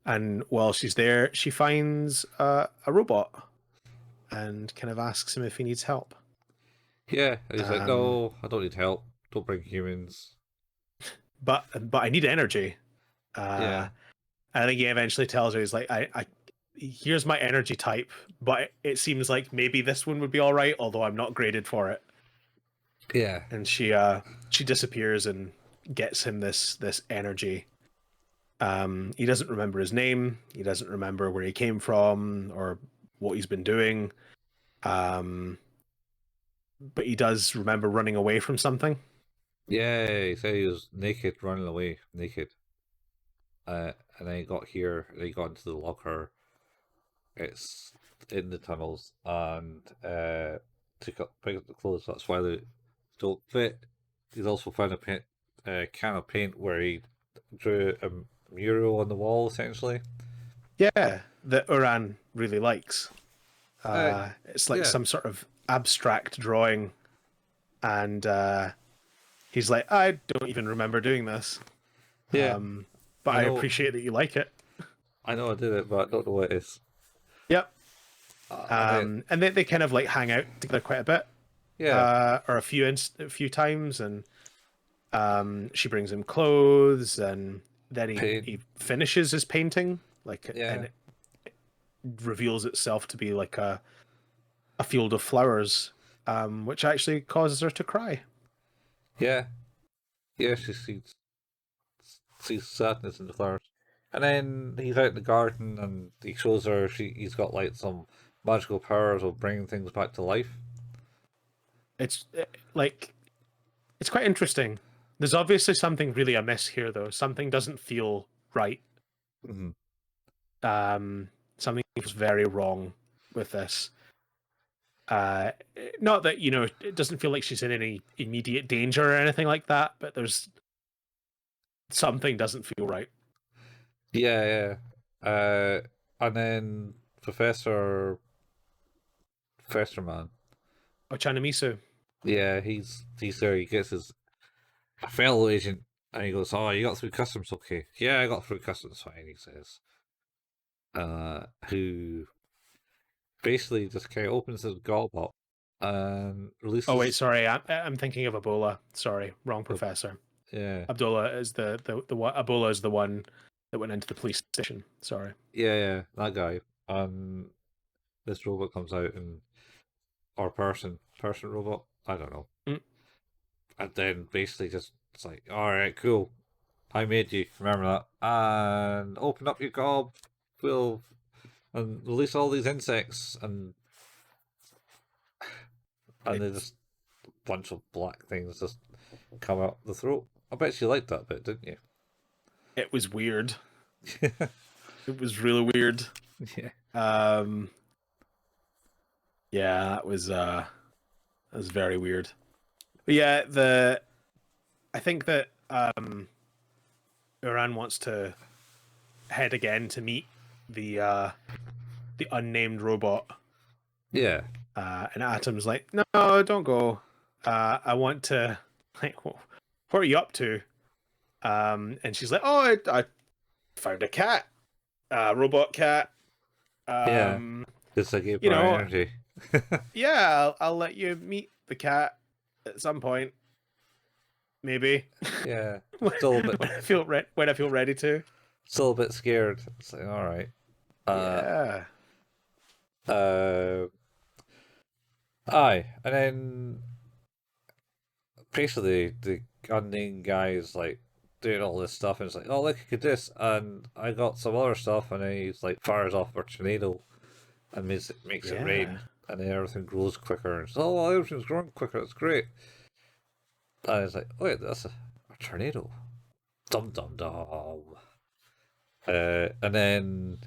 And while she's there, she finds a robot and kind of asks him if he needs help. Yeah, and he's like, Um, no, I don't need help. Don't bring humans. but I need energy. Yeah, I think he eventually tells her, he's like, I here's my energy type, but it seems like maybe this one would be all right, although I'm not graded for it. yeah, And she disappears and gets him this energy. He doesn't remember his name. He doesn't remember where he came from or what he's been doing. Um, but he does remember running away from something. yeah. He said he was naked, running away, naked. And then he got here, and he got into the locker. It's in the tunnels, and picked up the clothes. That's why they don't fit. He's also found a can of paint where he drew a mural on the wall, essentially. Yeah, that Uran really likes. Uh, It's like yeah, some sort of abstract drawing, and he's like, I don't even remember doing this, yeah. but I I know, appreciate that you like it. I know, I did it, but I don't know what it is. Yep. And then, And they kind of like hang out together quite a bit, yeah, or a few times, and she brings him clothes, and then paint. he finishes his painting, like, Yeah, and it reveals itself to be like a field of flowers, which actually causes her to cry. yeah, yeah. She sees sadness in the flowers. And then he's out in the garden and he shows her he's got like some magical powers of bringing things back to life. It's like it's quite interesting. There's obviously something really amiss here, though. Something doesn't feel right. Hmm. Something feels very wrong with this. Uh, Not that it doesn't feel like she's in any immediate danger or anything like that, but there's something doesn't feel right. Yeah, yeah. And then Professor Man. Ochanamisu. Yeah, he's there. He gets his fellow agent, and he goes, "Oh, you got through customs, okay? Yeah, I got through customs fine." He says, who basically just kind of opens his gob up and Oh wait, releases. sorry, I'm thinking of Ebola. Sorry, wrong The, professor. yeah, Abdullah is the one. Ebola is the one that went into the police station. Sorry. yeah, yeah, that guy. And this robot comes out and or person robot, I don't know. Mm. And then basically just it's like, all right, cool, I made you. Remember that, and open up your gob, will and release all these insects, and they It's just bunch of black things just come out the throat. I bet you liked that bit, didn't you? it was weird. It was really weird. Yeah. Um, yeah, that was very weird. But yeah, the I think that Iran wants to head again to meet the unnamed robot, Yeah. and Atom's like, no, don't go. I want to like, what are you up to? And she's like, oh, I found a cat, robot cat. Yeah. Um, Because I gave you her know, energy. Yeah, I'll let you meet the cat at some point, maybe. Yeah, when still a bit, when I feel ready to. still a bit scared. It's like, all right. Uh, Yeah. uh, aye, and then basically the unnamed guy is like doing all this stuff, and it's like, oh look, I could this, and I got some other stuff, and then he's like fires off a tornado and makes it Yeah. rain, and then everything grows quicker, and it's, oh, well, everything's growing quicker. It's great. And it's like, wait, that's a tornado. Dum dum dum. And then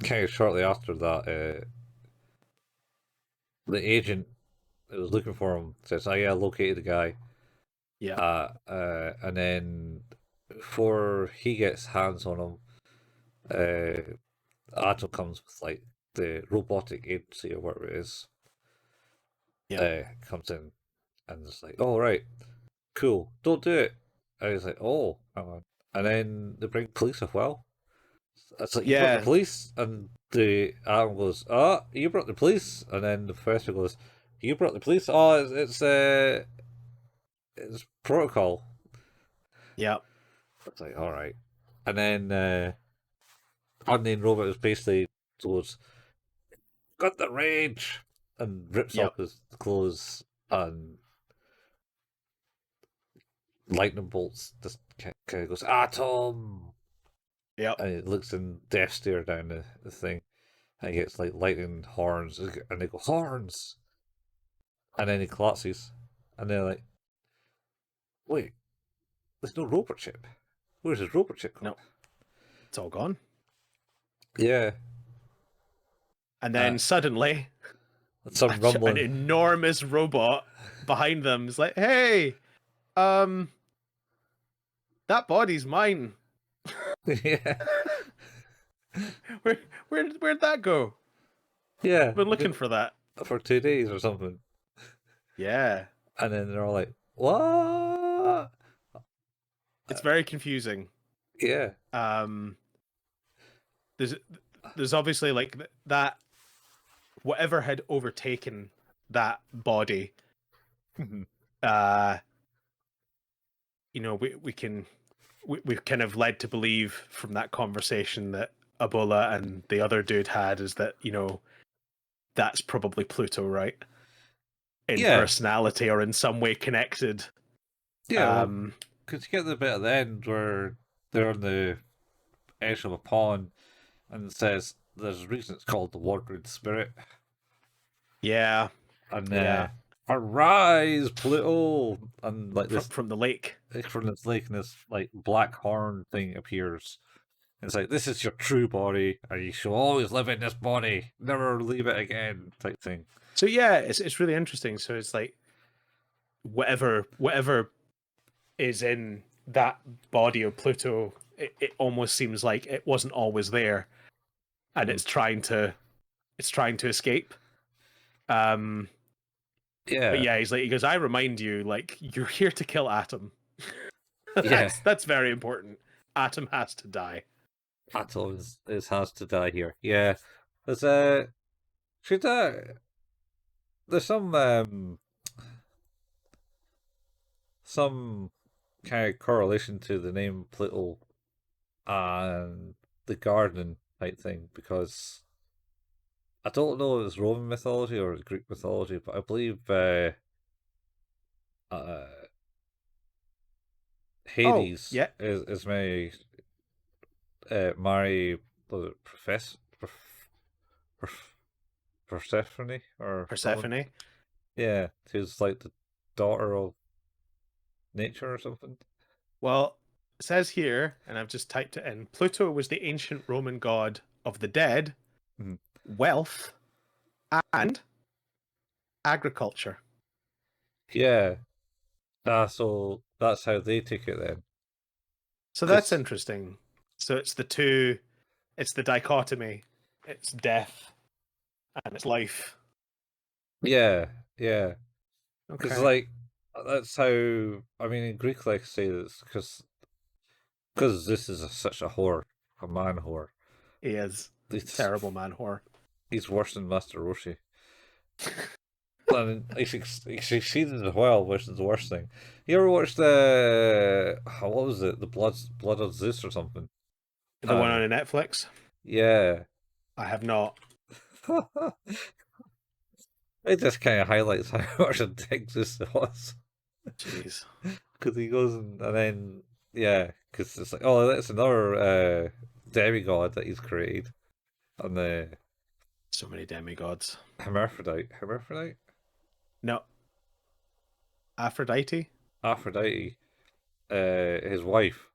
kind of shortly after that, the agent that was looking for him says, "Oh yeah, I located the guy." Yeah. And then before he gets hands on him, Atom comes with like the robotic agency or whatever it is. Yeah. Comes in and it's like, "Oh right, cool, don't do it." And he's like, "Oh, hang on." And then they bring police as well. It's like, you brought the Yeah. police, and the Adam goes, "Oh, you brought the police," and then the professor goes, "You brought the police? Oh, it's protocol." Yeah. It's like, all right, and then unnamed robot is basically goes, "Got the rage," and rips Yep. off his clothes, and lightning bolts just kind of goes, "Atom," Yep. and it looks in death stare down the thing, and he gets like lightning horns, and they go horns. And then he collapses, and they're like, "Wait, there's no robot chip. Where's his robot chip gone?" No, it's all gone. Yeah, And then suddenly, some an rumbling. enormous robot behind them is like, "Hey, um, that body's mine. Yeah, Where'd that go? yeah, I've been looking for that." for 2 days or something. Yeah, And then they're all like, "What?" it's very confusing. Yeah, Um, there's there's obviously like that whatever had overtaken that body. uh, we've kind of led to believe from that conversation that Ebola and the other dude had is that that's probably Pluto, right? In yeah, personality or in some way connected. yeah. Well, Um, because you get the bit at the end where they're on the edge of a pond, and it says there's a reason it's called the Wandering Spirit, yeah, and yeah, arise, Pluto, and like this from the lake. from this lake, and this like black horn thing appears. It's like, this is your true body, and you shall always live in this body, never leave it again, type thing. So yeah, it's really interesting. So it's like whatever is in that body of Pluto, it almost seems like it wasn't always there, and it's trying to escape. Um, Yeah, but yeah, he goes, "I remind you, like you're here to kill Atom. yeah. That's very important. Atom has to die." Atom has to die here. Yeah, there's should there's some kind of correlation to the name Pluto and the garden type thing, because I don't know if it's Roman mythology or Greek mythology, but I believe uh, Oh Hades yeah, is my marry, was it Persephone or something? Persephone. Yeah, who's like the daughter of nature or something. Well, it says here, and I've just typed it in. Pluto was the ancient Roman god of the dead, Mhm. wealth, and agriculture. Yeah, so that's how they take it then. So that's Cause interesting. So it's the dichotomy. It's death and it's life. yeah, yeah, because Okay. like that's how, I mean, in Greek, like say this because this is such a whore, a man whore. He is It's terrible man whore. he's worse than Master Roshi. And he succeeded as well, which is the worst thing. You ever watched what was it? The Blood of Zeus or something? The one on Netflix? Yeah. I have not. It just kind of highlights how much a dick Zeus was. Jeez. Because he goes and then, yeah, because it's like, oh, that's another demigod that he's created. And the So many demigods. Hermaphrodite? No. Aphrodite? Aphrodite, his wife,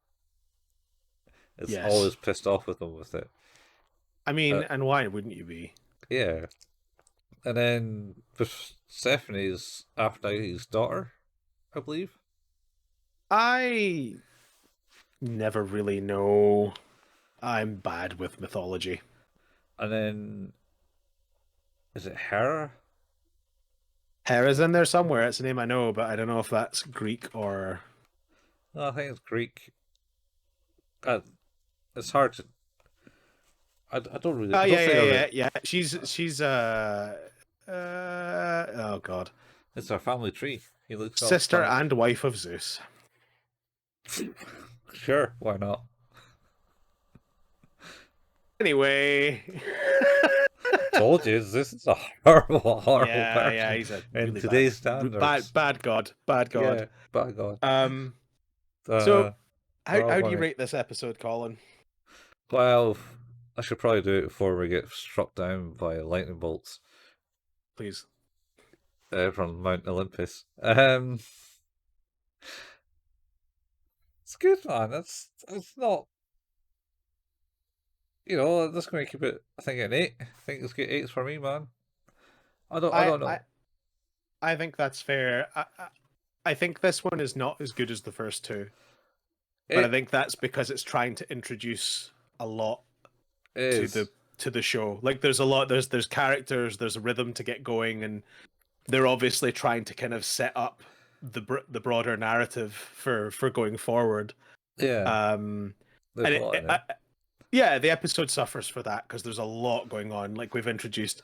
is Yes. always pissed off with him with it. I mean, and why wouldn't you be? Yeah. And then Persephone is Aphrodite's daughter, I believe. I never really know. I'm bad with mythology. And then, is it Hera? Hera's in there somewhere. It's a name I know, but I don't know if that's Greek or... No, I think it's Greek. It's hard to... I don't really... Oh, I don't think yeah. She's oh, God. It's our family tree. He looks Sister and wife of Zeus. Sure, why not? Anyway... Told you, this is a horrible person. Yeah, he's a in really today's standards. Bad god. Yeah, bad god. So, how do you rate this episode, Colin? Well, I should probably do it before we get struck down by lightning bolts. Please. From Mount Olympus. It's good, man. It's not... You know, I'm just going to keep it, I think, an 8. I think it's good 8s for me, man. I don't know. I think that's fair. I think this one is not as good as the first two. But I think that's because it's trying to introduce a lot to the show. Like there's a lot, there's characters, there's a rhythm to get going, and they're obviously trying to kind of set up the broader narrative for going forward. Yeah. Yeah, the episode suffers for that because there's a lot going on. Like we've introduced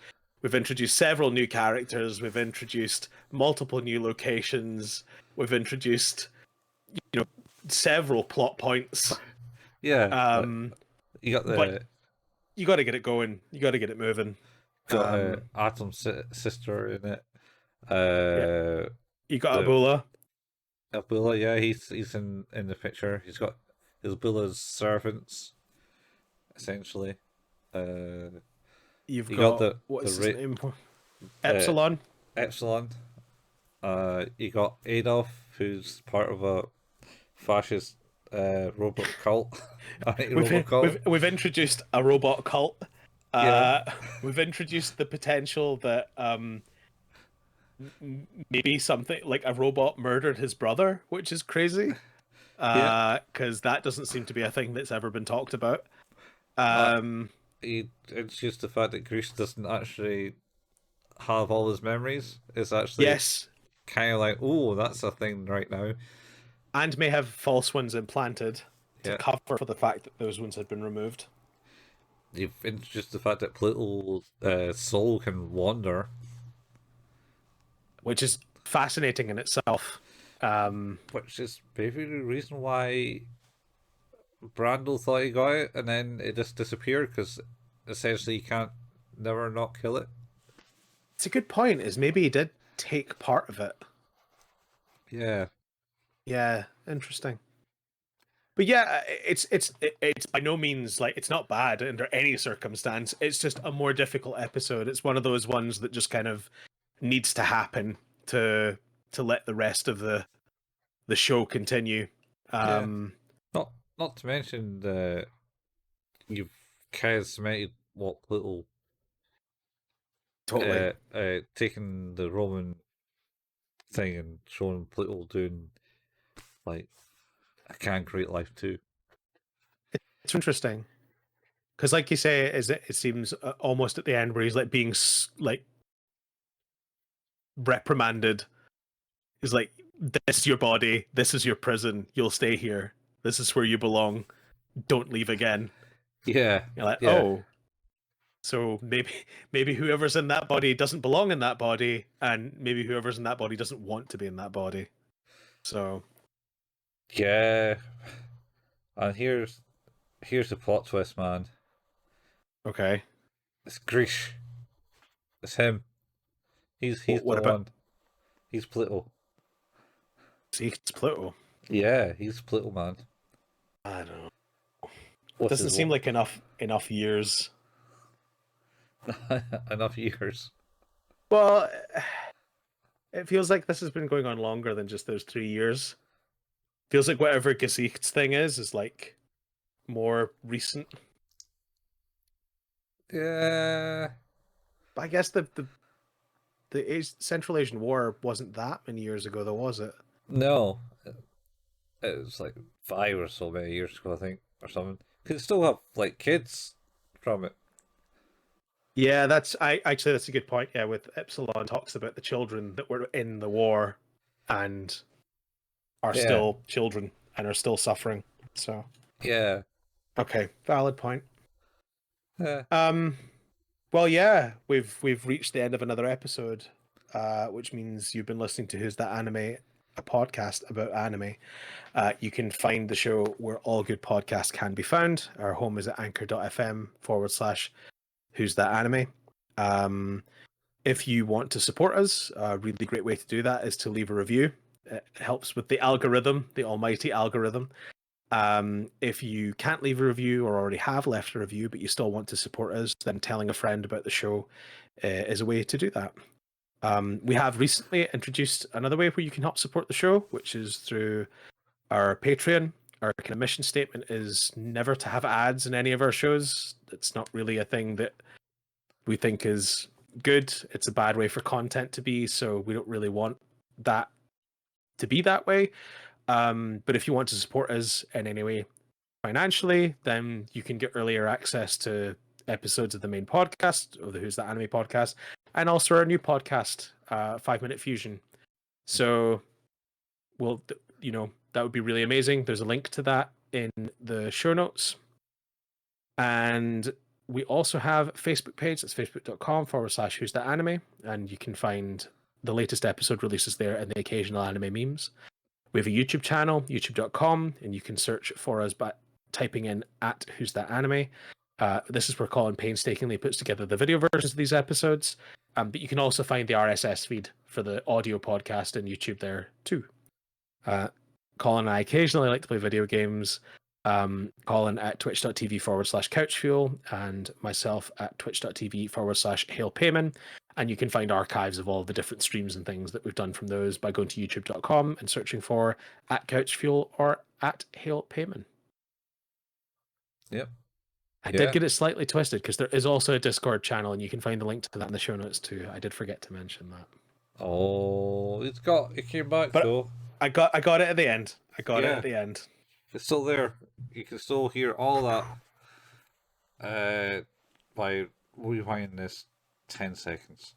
several new characters, we've introduced multiple new locations, we've introduced several plot points. Yeah. You got but you got to get it going. You got to get it moving. Got Atom's sister in it. Yeah. You got Abula. Abula, yeah, he's in the picture. He's got Abula's servants, essentially. You got the what's his name? Epsilon. Epsilon. You got Adolf, who's part of a fascist robot cult. We've introduced a robot cult. We've introduced the potential that maybe something like a robot murdered his brother, which is crazy. Because that doesn't seem to be a thing that's ever been talked about. It's just the fact that Greece doesn't actually have all his memories. It's actually kind of like, oh, that's a thing right now. And may have false ones implanted to cover for the fact that those ones had been removed. You've introduced the fact that Pluto's soul can wander. Which is fascinating in itself. Which is maybe the reason why Brandel thought he got it, and then it just disappeared, because essentially you can't never not kill it. It's a good point, is maybe he did take part of it. Yeah, interesting. But yeah, it's by no means like it's not bad under any circumstance. It's just a more difficult episode. It's one of those ones that just kind of needs to happen to let the rest of the show continue. Not to mention you've kind of cemented what Pluto taking the Roman thing and showing Pluto doing like I can create life too. It's interesting because, like you say, it seems almost at the end where he's like being like reprimanded. He's like, "This is your body. This is your prison. You'll stay here. This is where you belong. Don't leave again." Yeah. You're like, oh. So maybe whoever's in that body doesn't belong in that body, and maybe whoever's in that body doesn't want to be in that body. So yeah, and here's the plot twist, man. okay, It's Grish. It's him. He's what the about? one. He's Pluto. See, it's Pluto. Yeah, he's Pluto, man. I don't know. With Doesn't his seem like enough years. enough years. Well, it feels like this has been going on longer than just those 3 years. Feels like whatever Gesicht's thing is like more recent. Yeah. But I guess the Central Asian War wasn't that many years ago, though, was it? No. It was like 5 or so many years ago, I think, or something. Could still have like kids from it. Yeah, that's a good point. Yeah, with Epsilon talks about the children that were in the war and are still children and are still suffering. So yeah, okay, valid point. yeah. Well, yeah, we've reached the end of another episode, which means you've been listening to Who's That Anime, a podcast about anime. You can find the show where all good podcasts can be found. Our home is at anchor.fm/Who's That Anime. If you want to support us, a really great way to do that is to leave a review. It helps with the algorithm, the almighty algorithm. If you can't leave a review or already have left a review, but you still want to support us, then telling a friend about the show is a way to do that. We have recently introduced another way where you can help support the show, which is through our Patreon. Our kind of mission statement is never to have ads in any of our shows. It's not really a thing that we think is good. It's a bad way for content to be, so we don't really want that to be that way. But if you want to support us in any way financially, then you can get earlier access to episodes of the main podcast, or the Who's That Anime podcast, and also our new podcast, 5 Minute Fusion. So, well, that would be really amazing. There's a link to that in the show notes. And we also have a Facebook page. That's facebook.com/Who's That Anime. And you can find the latest episode releases there and the occasional anime memes. We have a YouTube channel, youtube.com, and you can search for us by typing in @Who's That Anime. This is where Colin painstakingly puts together the video versions of these episodes. But you can also find the RSS feed for the audio podcast and YouTube there too. Colin and I occasionally like to play video games. Colin at twitch.tv/couchfuel and myself at twitch.tv/hailpayman. And you can find archives of all the different streams and things that we've done from those by going to youtube.com and searching for @couchfuel or @hailpayman. Yep. I did get it slightly twisted because there is also a Discord channel, and you can find the link to that in the show notes too. I did forget to mention that. Oh, it came back though. I got it at the end. I got it at the end. It's still there. You can still hear all that by rewinding this 10 seconds.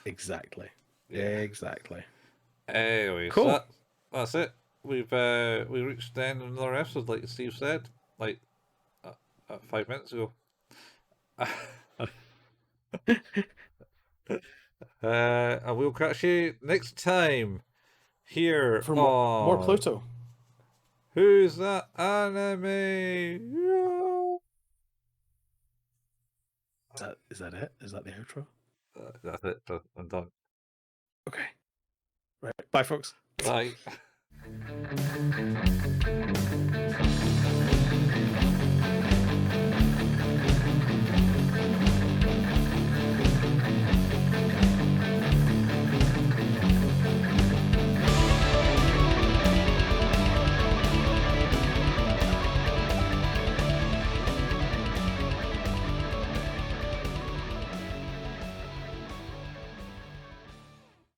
Exactly. Yeah. Exactly. Anyway, cool. So that's it. We reached the end of another episode, like Steve said, like 5 minutes ago. And we'll catch you next time here for on more Pluto. Who's That Anime? Is that it? Is that the outro? That's it. I'm done. Okay. Right. Bye, folks. Bye.